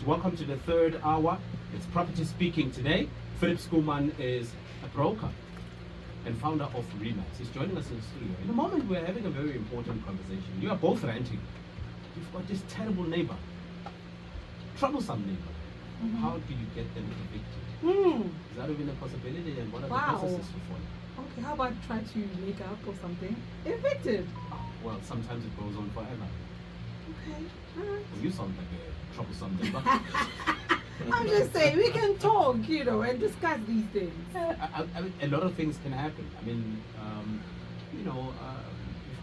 Welcome to the third hour. It's Property Speaking today. Philip Schoolman is a broker and founder of REMAX. He's joining us in the studio. In a moment, we're having a very important conversation. You are both renting. You've got this terrible neighbor, troublesome neighbor. Mm-hmm. How do you get them evicted? Is that even a possibility, and what are the processes you follow? Okay, how about try to make up or something? Evicted. Well, sometimes it goes on forever. Okay, alright. Well, you sound like a troublesome neighbor. I'm just saying, we can talk, and discuss these things. I mean, a lot of things can happen. I mean, you've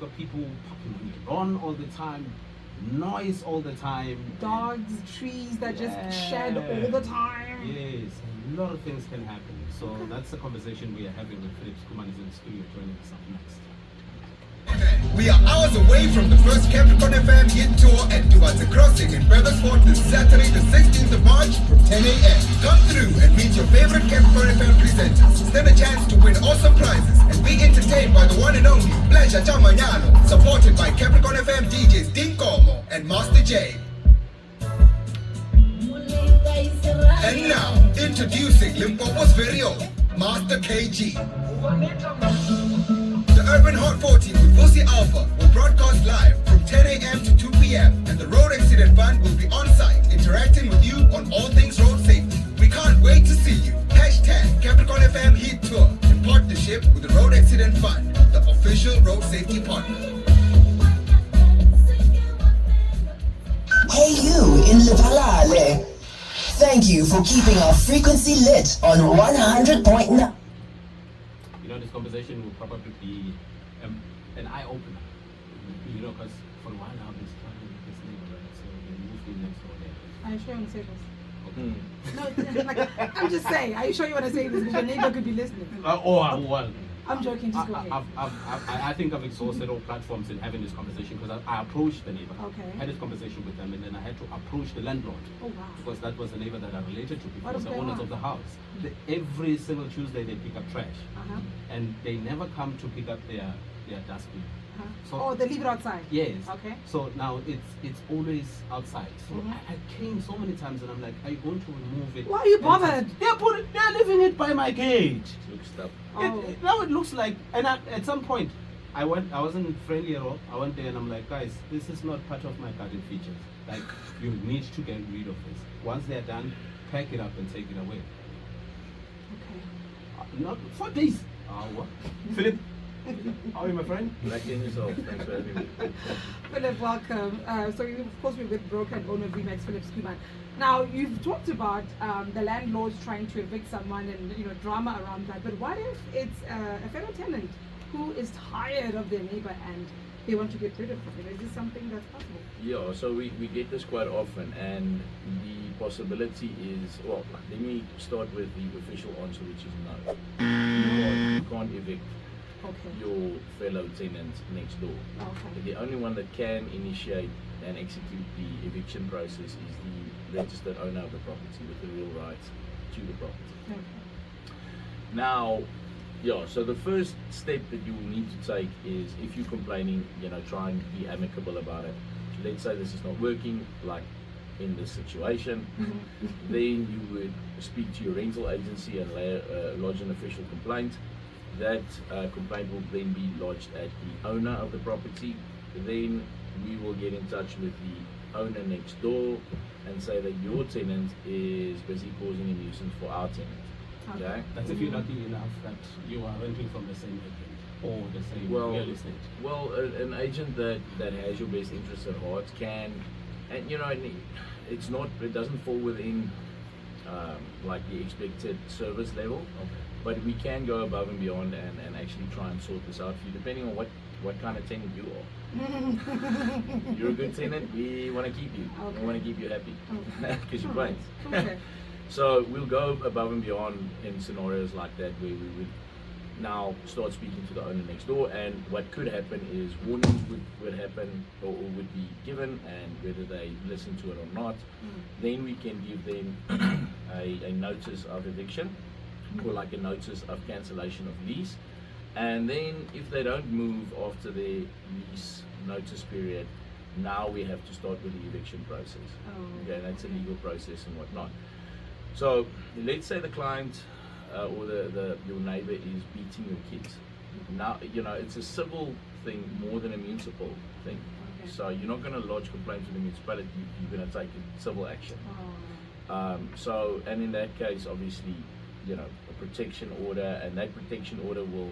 got people parking on your lawn all the time, noise all the time. Dogs, trees that just shed all the time. Yes, a lot of things can happen. So that's the conversation we are having with Philip Schoolman is in the studio joining us up next. We are hours away from the first Capricorn FM hit tour at Duarte Crossing in Beversford this Saturday the 16th of March from 10 a.m. Come through and meet your favorite Capricorn FM presenters. Stand a chance to win awesome prizes and be entertained by the one and only Pleasure Chamanyano, supported by Capricorn FM DJs Dinkomo and Master J. And now, introducing Limpopo's very own Master KG. The Urban Hot 40 with Vusi Alpha will broadcast live from 10 a.m. to 2 p.m. and the Road Accident Fund will be on site interacting with you on all things road safety. We can't wait to see you. Hashtag Capricorn FM Heat Tour in partnership with the Road Accident Fund, the official road safety partner. Hey you in Lepalale. Thank you for keeping our frequency lit on 100.9. This conversation will probably be an eye-opener, because for a while now this trying this neighbor, right? So they moved in next door there. Are you sure you want to say this? No, I'm just saying, are you sure you want to say this? Because your neighbor could be listening. Well. I'm joking, just go ahead. I think I've exhausted all platforms in having this conversation because I approached the neighbor. Okay. Had this conversation with them, and then I had to approach the landlord. Oh, wow. Because that was the neighbor that I related to before, What the is owners going of the on? house. Every single Tuesday they pick up trash. Uh-huh. And they never come to pick up their dustbin. So, they leave it outside? Yes. Okay. So now it's always outside. So I came so many times and I'm like, are you going to remove it? Why are you bothered? They're leaving it by my gate. Looks tough. Now it looks like, and at some point, I wasn't friendly at all. I went there and I'm like, guys, this is not part of my garden features. Like, you need to get rid of this. Once they're done, pack it up and take it away. Okay. Not 4 days. What? Philip, how are you, my friend? Back in yourself. Thanks for having me. Philip, welcome. So, of course, we're with broker and owner of REMAX, Philip Schoolman. Now, you've talked about the landlords trying to evict someone and drama around that. But what if it's a fellow tenant who is tired of their neighbor and they want to get rid of him? Is this something that's possible? Yeah, so we get this quite often, and the possibility is, well, let me start with the official answer, which is no. You can't evict your fellow tenant next door. Okay. The only one that can initiate and execute the eviction process is the registered owner of the property with the real rights to the property. Okay. Now, so the first step that you will need to take is, if you're complaining, try and be amicable about it. Let's say this is not working, like in this situation, then you would speak to your rental agency and lodge an official complaint. That complaint will then be lodged at the owner of the property. Then we will get in touch with the owner next door and say that your tenant is busy causing a nuisance for our tenant. Okay? That's if you're lucky enough that you are renting from the same agent or the same real estate. Well, an agent that has your best interests at heart can, and it doesn't fall within like the expected service level. Okay. But we can go above and beyond and actually try and sort this out for you, depending on what kind of tenant you are. You're a good tenant, we want to keep you. Okay. We want to keep you happy because you're paying. Okay. So we'll go above and beyond in scenarios like that, where we would now start speaking to the owner next door, and what could happen is warnings would happen or would be given, and whether they listen to it or not, then we can give them a notice of eviction, or like a notice of cancellation of lease. And then if they don't move after their lease notice period, now we have to start with the eviction process. Oh, Okay, that's a okay. legal process and whatnot. So let's say the client or your neighbor is beating your kids. Now, it's a civil thing more than a municipal thing. Okay. So you're not going to lodge complaints with the municipality, you're going to take a civil action. Oh. And in that case, obviously, a protection order, and that protection order will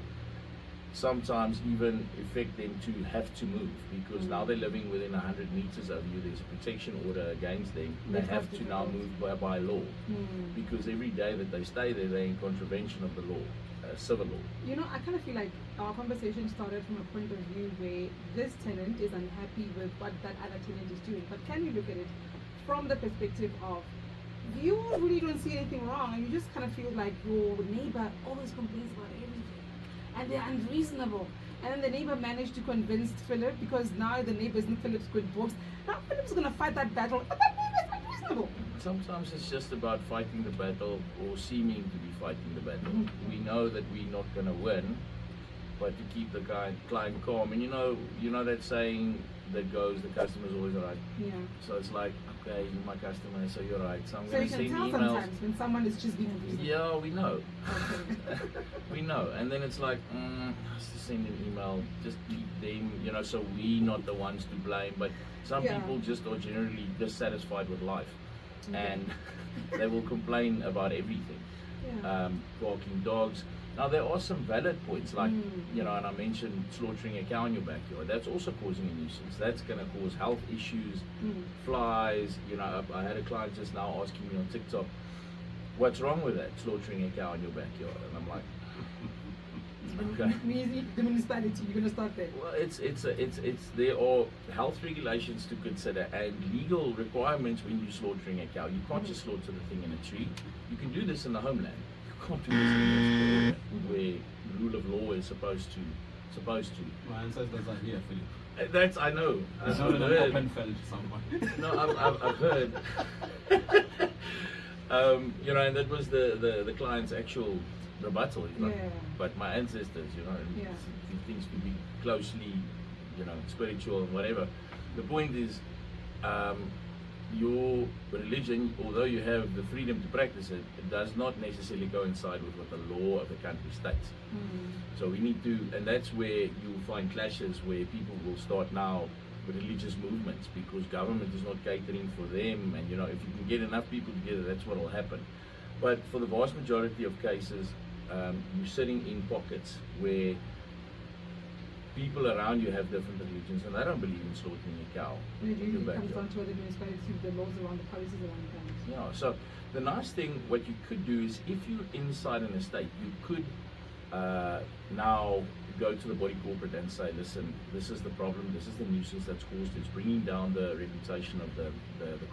sometimes even affect them to have to move, because now they're living within 100 meters of you. There's a protection order against them. They have to now move by law, because every day that they stay there, they're in contravention of the law, civil law. I kind of feel like our conversation started from a point of view where this tenant is unhappy with what that other tenant is doing. But can you look at it from the perspective of you really don't see anything wrong, and you just kind of feel like your neighbor always complains about everything, and they're unreasonable. And then the neighbor managed to convince Philip, because now the neighbor is in Philip's good books. Now Philip's going to fight that battle, but that neighbor is unreasonable. Sometimes it's just about fighting the battle, or seeming to be fighting the battle. We know that we're not going to win, but to keep the client calm. And you know that saying that goes, the customer's always right. Yeah. So it's like, okay, you're my customer, so you're right. So I'm So going you to can send tell emails. sometimes when someone is just being unreasonable. Yeah, we know. Okay. We know. And then it's like, just send an email, just keep them, so we not the ones to blame. But some Yeah. people just are generally dissatisfied with life. Okay. And they will complain about everything. Yeah. Barking dogs. Now there are some valid points, like and I mentioned slaughtering a cow in your backyard. That's also causing a nuisance. That's going to cause health issues, flies. I had a client just now asking me on TikTok, "What's wrong with that, slaughtering a cow in your backyard?" And I'm like, okay. The municipality, you're going to start there. Well, it's there are health regulations to consider and legal requirements when you're slaughtering a cow. You can't just slaughter the thing in a tree. You can do this in the homeland. You can't do this in this area where rule of law is supposed to. My ancestors are here, Philip. That's I know. It's not in an open field somewhere. No, I've heard. And that was the client's actual rebuttal. He's like, Yeah. but my ancestors, and Yeah. these things could be closely, spiritual and whatever. The point is, your religion, although you have the freedom to practice it, it does not necessarily coincide with what the law of the country states. So we need to, and that's where you'll find clashes, where people will start now with religious movements, because government is not catering for them. And if you can get enough people together, that's what will happen. But for the vast majority of cases, you're sitting in pockets where people around you have different religions, and they don't believe in slaughtering a cow. And it in your usually comes backyard. down to the municipality, the laws around the policies around the country. Yeah, so the nice thing, what you could do is, if you're inside an estate, you could now go to the body corporate and say, listen, this is the problem, this is the nuisance that's caused, it's bringing down the reputation of the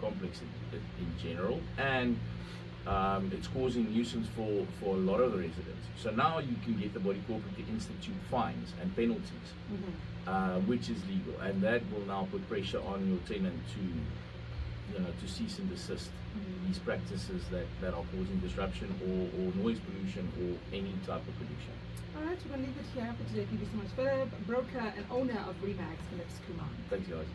complex in general, and it's causing nuisance for a lot of the residents. So now you can get the body corporate to institute fines and penalties, which is legal, and that will now put pressure on your tenant to cease and desist these practices that are causing disruption or noise pollution or any type of pollution. All right, we're going to leave it here for today. Thank you so much, Philip, broker and owner of REMAX, Philip Skuman. Thanks, guys.